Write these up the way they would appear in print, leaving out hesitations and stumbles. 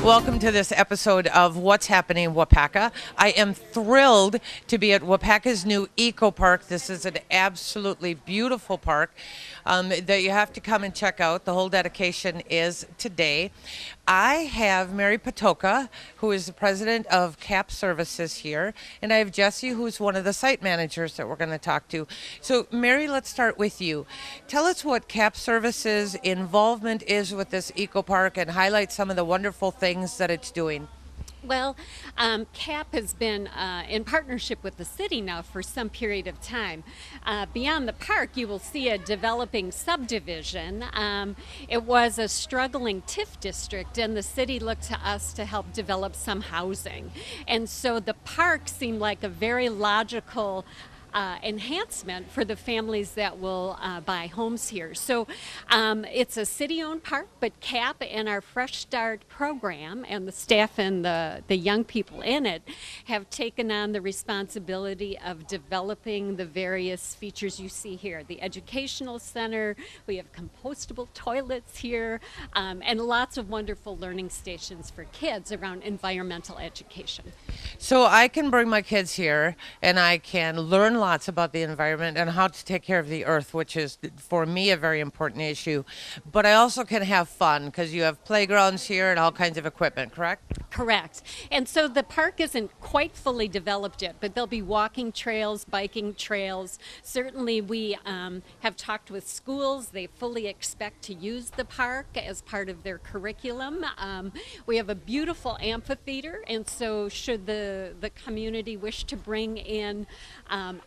Welcome to this episode of What's Happening in Waupaca. I am thrilled to be at Waupaca's new Eco Park. This is an absolutely beautiful park that you have to come and check out. The whole dedication is today. I have Mary Patoka, who is the president of CAP Services here, and I have Jesse, who's one of the site managers that we're going to talk to. So, Mary, let's start with you. Tell us what CAP Services involvement is with this Eco Park and highlight some of the wonderful things that it's doing. Well, CAP has been in partnership with the city now for some period of time. Beyond the park, you will see a developing subdivision. It was a struggling TIF district, and the city looked to us to help develop some housing. And so the park seemed like a very logical enhancement for the families that will buy homes here. So it's a city-owned park, but CAP and our Fresh Start program and the staff and the young people in it have taken on the responsibility of developing the various features you see here. The educational center, we have compostable toilets here, and lots of wonderful learning stations for kids around environmental education. So I can bring my kids here and I can learn lots about the environment and how to take care of the earth, which is for me a very important issue. But I also can have fun because you have playgrounds here and all kinds of equipment, correct? Correct. And so the park isn't quite fully developed yet, but there'll be walking trails, biking trails. Certainly we have talked with schools. They fully expect to use the park as part of their curriculum. We have a beautiful amphitheater, and so should the community wish to bring in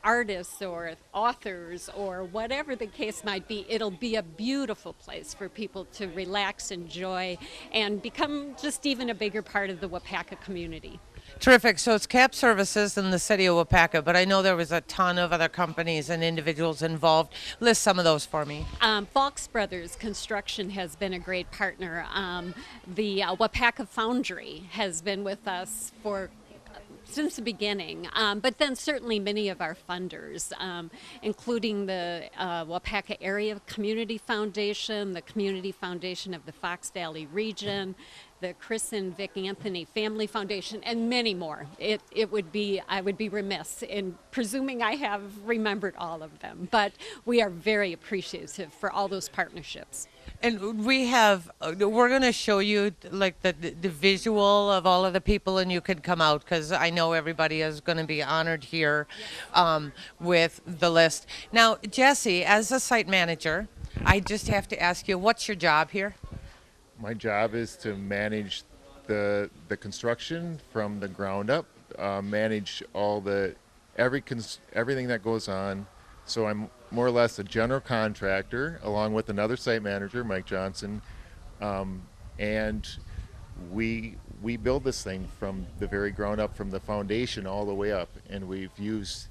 artists or authors or whatever the case might be, it'll be a beautiful place for people to relax, enjoy, and become just even a bigger part of the Waupaca community. Terrific. So it's CAP Services in the city of Waupaca, but I know there was a ton of other companies and individuals involved. List some of those for me. Fox Brothers Construction has been a great partner. The Waupaca Foundry has been with us since the beginning, but then certainly many of our funders, including the Waupaca Area Community Foundation, the Community Foundation of the Fox Valley Region, the Chris and Vic Anthony Family Foundation, and many more. I would be remiss in presuming I have remembered all of them, but we are very appreciative for all those partnerships. And we're going to show you like the visual of all of the people, and you can come out because I know everybody is going to be honored here with the list. Now, Jesse, as a site manager, I just have to ask you, what's your job here? My job is to manage the construction from the ground up, manage everything that goes on. So I'm more or less a general contractor, along with another site manager, Mike Johnson, and we build this thing from the very ground up, from the foundation all the way up. And we've used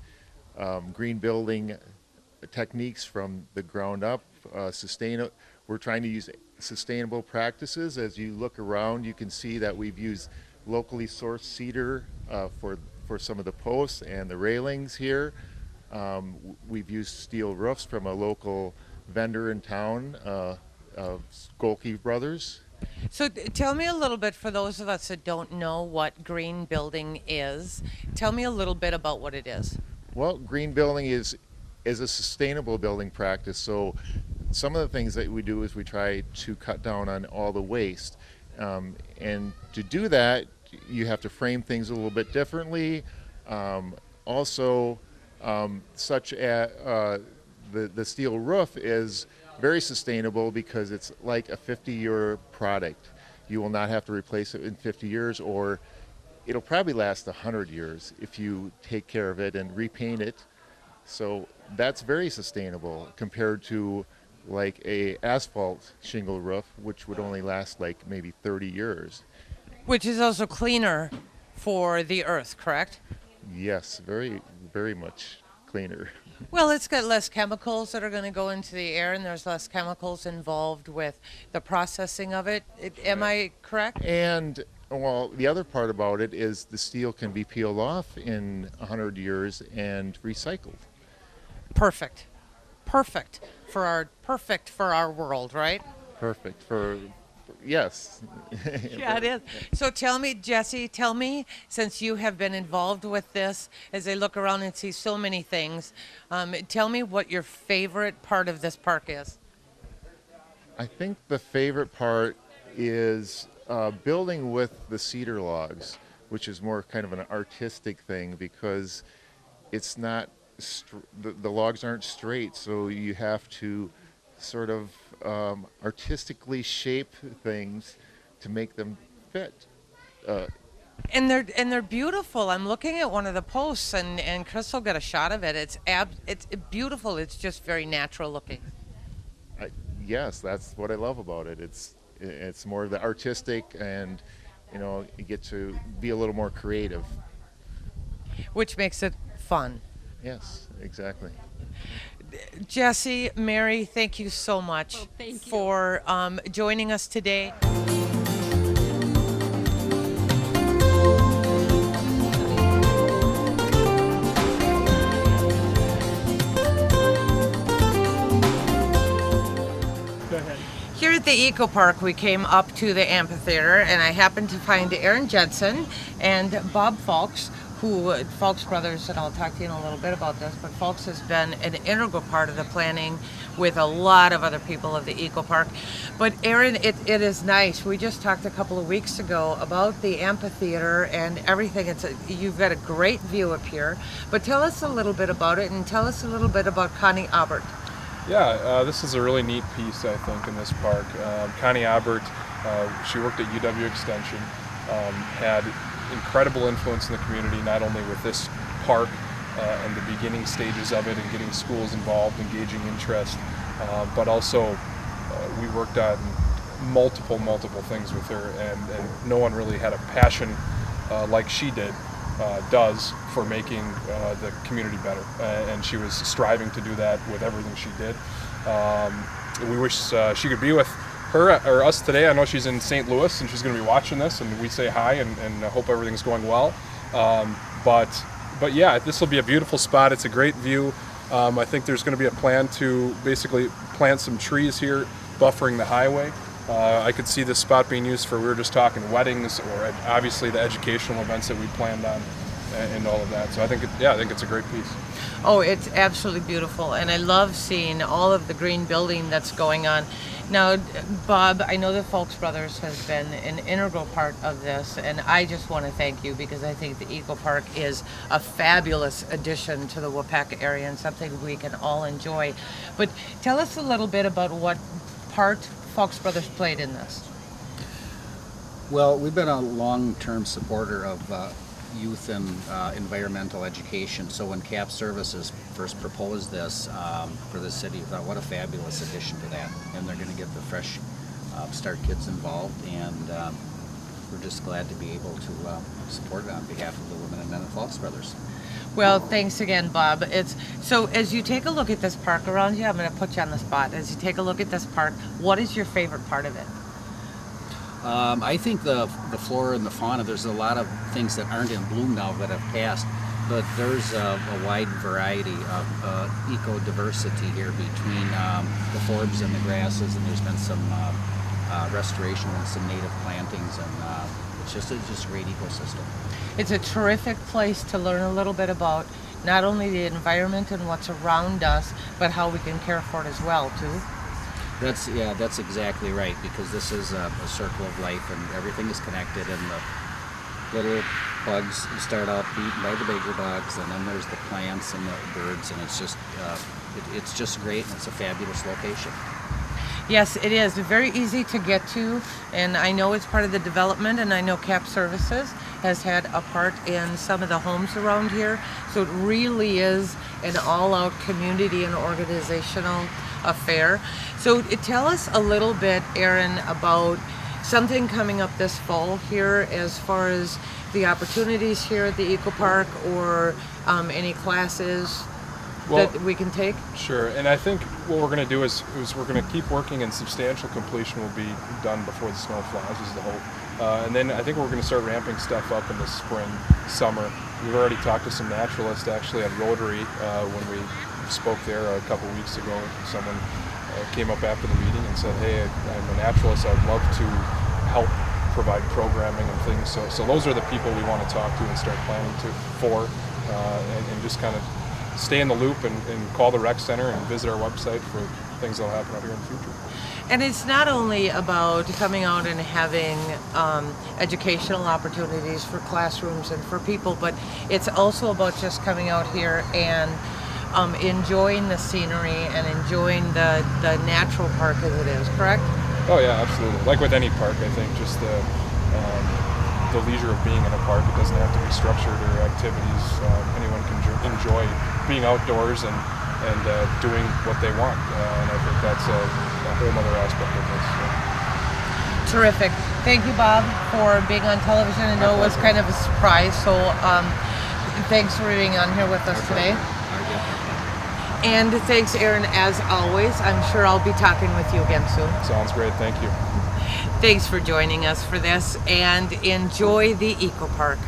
green building techniques from the ground up. We're trying to use sustainable practices. As you look around, you can see that we've used locally sourced cedar for some of the posts and the railings here. We've used steel roofs from a local vendor in town, Golke Brothers. So tell me a little bit, for those of us that don't know what green building is, tell me a little bit about what it is. Well, green building is a sustainable building practice. So some of the things that we do is we try to cut down on all the waste. And to do that, you have to frame things a little bit differently. Such as the steel roof is very sustainable because it's like a 50-year product. You will not have to replace it in 50 years, or it'll probably last 100 years if you take care of it and repaint it. So that's very sustainable compared to like a asphalt shingle roof, which would only last like maybe 30 years. Which is also cleaner for the earth, correct? Yes, very, very much cleaner. Well, it's got less chemicals that are going to go into the air, and there's less chemicals involved with the processing of it. Am I correct? And well, the other part about it is the steel can be peeled off in 100 years and recycled. Perfect for our world, right? Perfect for Yes. Yeah, it is. So tell me, Jesse, tell me, since you have been involved with this, as I look around and see so many things, tell me what your favorite part of this park is. I think the favorite part is building with the cedar logs, which is more kind of an artistic thing because it's not the logs aren't straight, so you have to sort of artistically shape things to make them fit. Uh, And they're beautiful. I'm looking at one of the posts, and Crystal got a shot of it. It's beautiful. It's just very natural looking. I, yes, that's what I love about it. It's more the artistic, and you get to be a little more creative. Which makes it fun. Yes, exactly. Jesse, Mary, thank you so much Well, thank you. for joining us today. Go ahead. Here at the Eco Park, we came up to the amphitheater, and I happened to find Aaron Jensen and Bob Falks, who Falks Brothers, and I'll talk to you in a little bit about this, but Falks has been an integral part of the planning with a lot of other people of the Eco Park. But Aaron, it is nice. We just talked a couple of weeks ago about the amphitheater and everything. You've got a great view up here, but tell us a little bit about it, and tell us a little bit about Connie Aubert. Yeah, this is a really neat piece, I think, in this park. Connie Aubert, she worked at UW Extension, had incredible influence in the community, not only with this park and the beginning stages of it and getting schools involved, engaging interest, but also we worked on multiple things with her, and no one really had a passion like she does for making the community better, and she was striving to do that with everything she did. We wish she could be with her or us today. I know she's in St. Louis and she's going to be watching this, and we say hi and hope everything's going well. But yeah, this will be a beautiful spot. It's a great view. I think there's going to be a plan to basically plant some trees here, buffering the highway. I could see this spot being used for, we were just talking weddings, or obviously the educational events that we planned on, and all of that. So I think it's a great piece. Oh, it's absolutely beautiful, and I love seeing all of the green building that's going on. Now, Bob, I know the Falks Brothers has been an integral part of this, and I just want to thank you because I think the Eco Park is a fabulous addition to the Waupaca area and something we can all enjoy. But tell us a little bit about what part Falks Brothers played in this. Well, we've been a long-term supporter of youth and environmental education. So when CAP Services first proposed this for the city, we thought, what a fabulous addition to that. And they're going to get the fresh start kids involved, and we're just glad to be able to support it on behalf of the women and men of Falks Brothers. Well, thanks again, Bob. So as you take a look at this park around you, I'm going to put you on the spot. As you take a look at this park, what is your favorite part of it? I think the flora and the fauna, there's a lot of things that aren't in bloom now that have passed, but there's a wide variety of eco-diversity here between the forbs and the grasses, and there's been some restoration and some native plantings, and it's just a great ecosystem. It's a terrific place to learn a little bit about not only the environment and what's around us, but how we can care for it as well, too. That's exactly right, because this is a circle of life, and everything is connected, and the little bugs start out eaten by the bigger bugs, and then there's the plants and the birds, and it's just great, and it's a fabulous location. Yes, it is. Very easy to get to, and I know it's part of the development, and I know CAP Services has had a part in some of the homes around here, so it really is an all-out community and organizational affair. So tell us a little bit, Aaron, about something coming up this fall here as far as the opportunities here at the Eco Park, or any classes that we can take. Sure, and I think what we're going to do is we're going to keep working, and substantial completion will be done before the snow flies is the hope. And then I think we're going to start ramping stuff up in the spring, summer. We've already talked to some naturalists actually at Rotary when we spoke there a couple weeks ago. Someone came up after the meeting and said, hey, I'm a naturalist, I'd love to help provide programming and things. So those are the people we want to talk to and start planning for, and just kind of stay in the loop and call the rec center and visit our website for things that will happen out here in the future. And it's not only about coming out and having educational opportunities for classrooms and for people, but it's also about just coming out here and enjoying the scenery and enjoying the natural park as it is, correct? Oh yeah, absolutely. Like with any park, I think just the leisure of being in a park. It doesn't have to be structured or activities. Anyone can enjoy being outdoors and doing what they want. And I think that's a whole other aspect of this. So. Terrific. Thank you, Bob, for being on television. I know it was kind of a surprise, so thanks for being on here with us today. And thanks, Aaron, as always. I'm sure I'll be talking with you again soon. Sounds great. Thank you. Thanks for joining us for this, and enjoy the Eco Park.